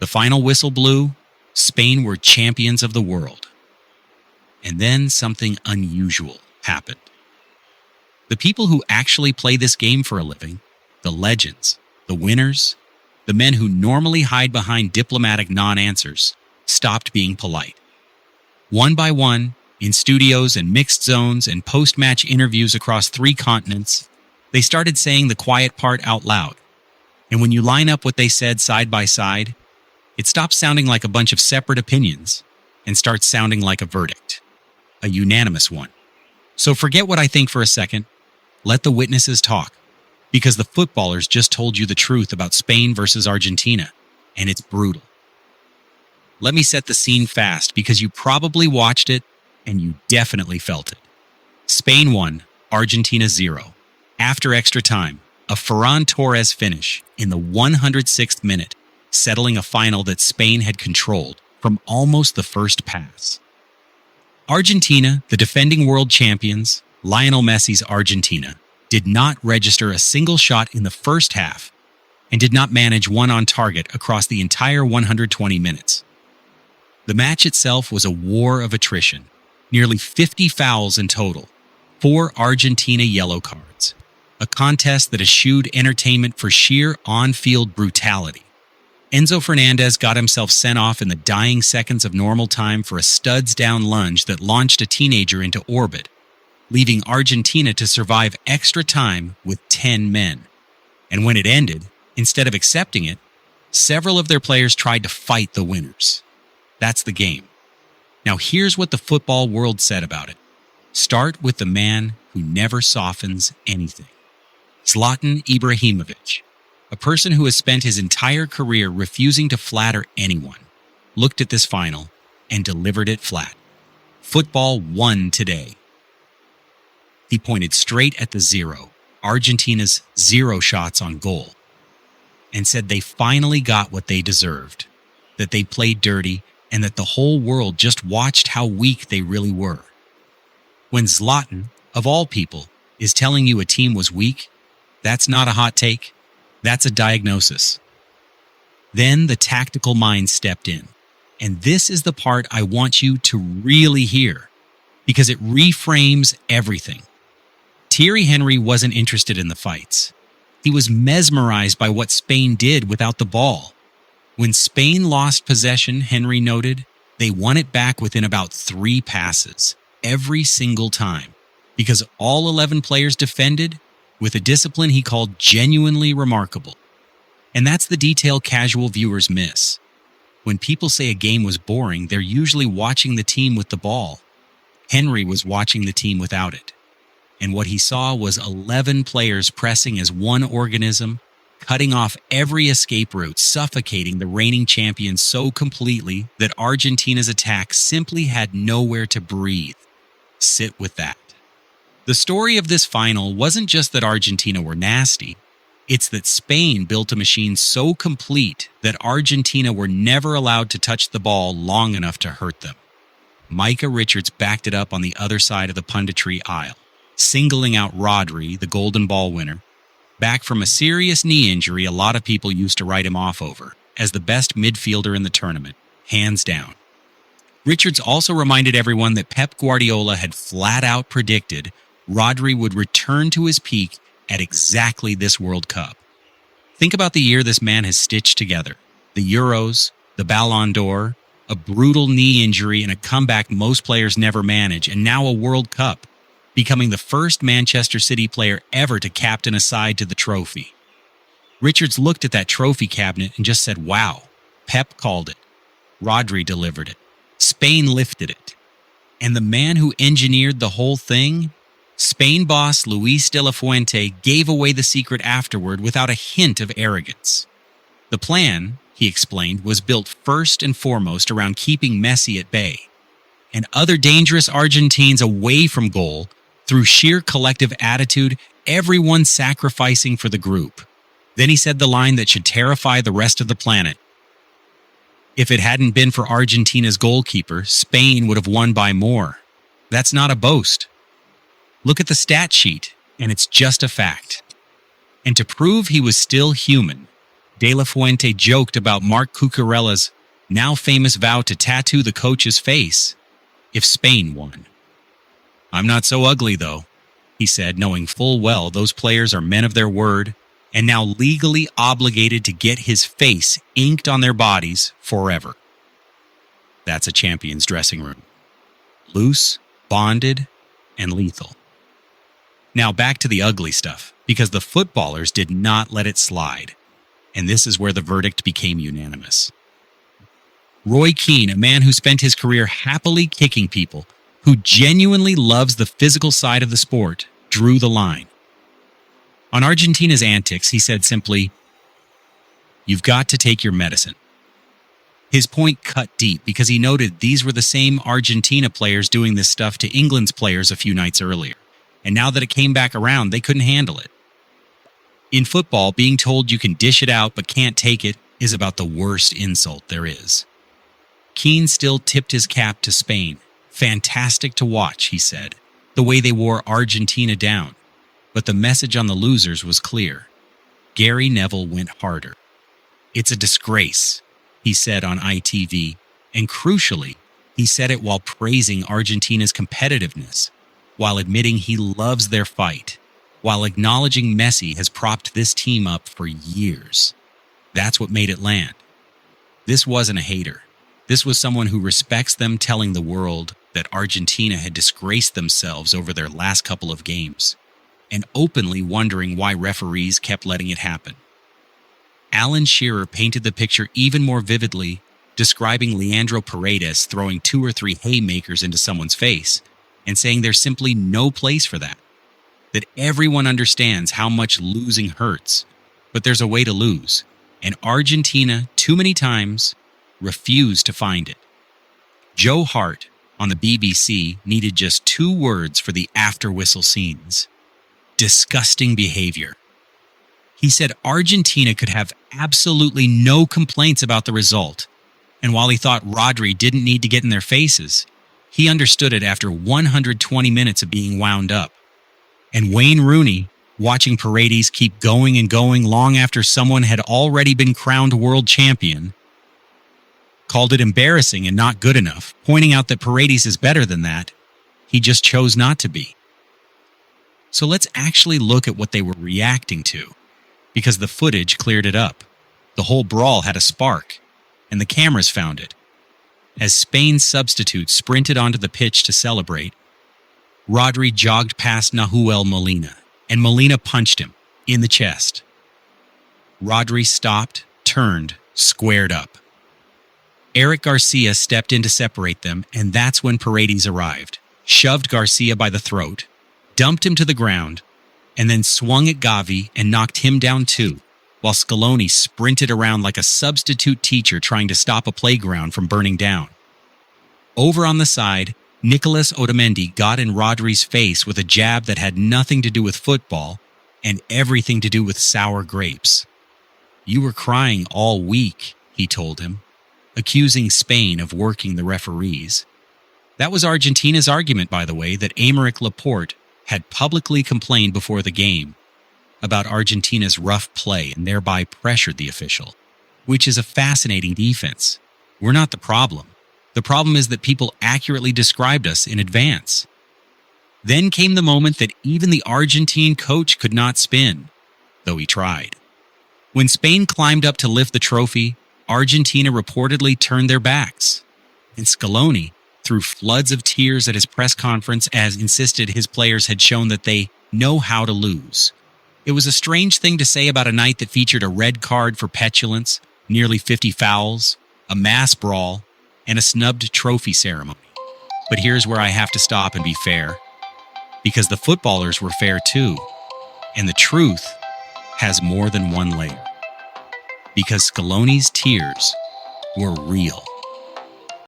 The final whistle blew. Spain were champions of the world. And then something unusual happened. The people who actually play this game for a living, the legends, the winners, the men who normally hide behind diplomatic non-answers, stopped being polite. One by one, in studios and mixed zones and post-match interviews across 3 continents, they started saying the quiet part out loud. And when you line up what they said side by side, it stops sounding like a bunch of separate opinions and starts sounding like a verdict, a unanimous one. So forget what I think for a second. Let the witnesses talk, because the footballers just told you the truth about Spain versus Argentina, and it's brutal. Let me set the scene fast, because you probably watched it and you definitely felt it. Spain 1, Argentina 0. After extra time, a Ferran Torres finish in the 106th minute, settling a final that Spain had controlled from almost the first pass. Argentina, the defending world champions, Lionel Messi's Argentina, did not register a single shot in the first half and did not manage one on target across the entire 120 minutes. The match itself was a war of attrition, nearly 50 fouls in total, 4 Argentina yellow cards, a contest that eschewed entertainment for sheer on-field brutality. Enzo Fernandez got himself sent off in the dying seconds of normal time for a studs-down lunge that launched a teenager into orbit, leaving Argentina to survive extra time with 10 men. And when it ended, instead of accepting it, several of their players tried to fight the winners. That's the game. Now here's what the football world said about it. Start with the man who never softens anything. Zlatan Ibrahimovic, a person who has spent his entire career refusing to flatter anyone, looked at this final and delivered it flat. Football won today. He pointed straight at the 0, Argentina's 0 shots on goal, and said they finally got what they deserved, that they played dirty and that the whole world just watched how weak they really were. When Zlatan, of all people, is telling you a team was weak, that's not a hot take. That's a diagnosis. Then the tactical mind stepped in. And this is the part I want you to really hear, because it reframes everything. Thierry Henry wasn't interested in the fights. He was mesmerized by what Spain did without the ball. When Spain lost possession, Henry noted, they won it back within about 3 passes, every single time, because all 11 players defended with a discipline he called genuinely remarkable. And that's the detail casual viewers miss. When people say a game was boring, they're usually watching the team with the ball. Henry was watching the team without it. And what he saw was 11 players pressing as one organism, cutting off every escape route, suffocating the reigning champions so completely that Argentina's attack simply had nowhere to breathe. Sit with that. The story of this final wasn't just that Argentina were nasty. It's that Spain built a machine so complete that Argentina were never allowed to touch the ball long enough to hurt them. Micah Richards backed it up on the other side of the punditry aisle, singling out Rodri, the Golden Ball winner, back from a serious knee injury a lot of people used to write him off over, as the best midfielder in the tournament, hands down. Richards also reminded everyone that Pep Guardiola had flat out predicted Rodri would return to his peak at exactly this World Cup. Think about the year this man has stitched together. The Euros, the Ballon d'Or, a brutal knee injury and a comeback most players never manage, and now a World Cup, becoming the first Manchester City player ever to captain a side to the trophy. Richards looked at that trophy cabinet and just said, wow, Pep called it. Rodri delivered it. Spain lifted it. And the man who engineered the whole thing, Spain boss Luis de la Fuente, gave away the secret afterward without a hint of arrogance. The plan, he explained, was built first and foremost around keeping Messi at bay and other dangerous Argentines away from goal through sheer collective attitude, everyone sacrificing for the group. Then he said the line that should terrify the rest of the planet. If it hadn't been for Argentina's goalkeeper, Spain would have won by more. That's not a boast. Look at the stat sheet, and it's just a fact. And to prove he was still human, De La Fuente joked about Marc Cucurella's now famous vow to tattoo the coach's face if Spain won. "I'm not so ugly, though," he said, knowing full well those players are men of their word and now legally obligated to get his face inked on their bodies forever. That's a champion's dressing room. Loose, bonded, and lethal. Now back to the ugly stuff, because the footballers did not let it slide. And this is where the verdict became unanimous. Roy Keane, a man who spent his career happily kicking people, who genuinely loves the physical side of the sport, drew the line. On Argentina's antics, he said simply, "You've got to take your medicine." His point cut deep because he noted these were the same Argentina players doing this stuff to England's players a few nights earlier. And now that it came back around, they couldn't handle it. In football, being told you can dish it out but can't take it is about the worst insult there is. Keane still tipped his cap to Spain. "Fantastic to watch," he said, the way they wore Argentina down. But the message on the losers was clear. Gary Neville went harder. "It's a disgrace," he said on ITV, and crucially, he said it while praising Argentina's competitiveness, while admitting he loves their fight, while acknowledging Messi has propped this team up for years. That's what made it land. This wasn't a hater. This was someone who respects them telling the world that Argentina had disgraced themselves over their last couple of games, and openly wondering why referees kept letting it happen. Alan Shearer painted the picture even more vividly, describing Leandro Paredes throwing 2 or 3 haymakers into someone's face, and saying there's simply no place for that. That everyone understands how much losing hurts, but there's a way to lose, and Argentina, too many times, refused to find it. Joe Hart, on the BBC, needed just 2 words for the after-whistle scenes. Disgusting behavior. He said Argentina could have absolutely no complaints about the result, and while he thought Rodri didn't need to get in their faces, he understood it after 120 minutes of being wound up. And Wayne Rooney, watching Paredes keep going and going long after someone had already been crowned world champion, called it embarrassing and not good enough, pointing out that Paredes is better than that. He just chose not to be. So let's actually look at what they were reacting to, because the footage cleared it up. The whole brawl had a spark, and the cameras found it. As Spain's substitute sprinted onto the pitch to celebrate, Rodri jogged past Nahuel Molina, and Molina punched him in the chest. Rodri stopped, turned, squared up. Eric Garcia stepped in to separate them, and that's when Paredes arrived, shoved Garcia by the throat, dumped him to the ground, and then swung at Gavi and knocked him down too, while Scaloni sprinted around like a substitute teacher trying to stop a playground from burning down. Over on the side, Nicolas Otamendi got in Rodri's face with a jab that had nothing to do with football and everything to do with sour grapes. "You were crying all week," he told him, accusing Spain of working the referees. That was Argentina's argument, by the way, that Aymeric Laporte had publicly complained before the game about Argentina's rough play and thereby pressured the official, which is a fascinating defense. We're not the problem. The problem is that people accurately described us in advance. Then came the moment that even the Argentine coach could not spin, though he tried. When Spain climbed up to lift the trophy, Argentina reportedly turned their backs, and Scaloni threw floods of tears at his press conference as insisted his players had shown that they know how to lose. It was a strange thing to say about a night that featured a red card for petulance, nearly 50 fouls, a mass brawl, and a snubbed trophy ceremony. But here's where I have to stop and be fair, because the footballers were fair too, and the truth has more than one layer. Because Scaloni's tears were real.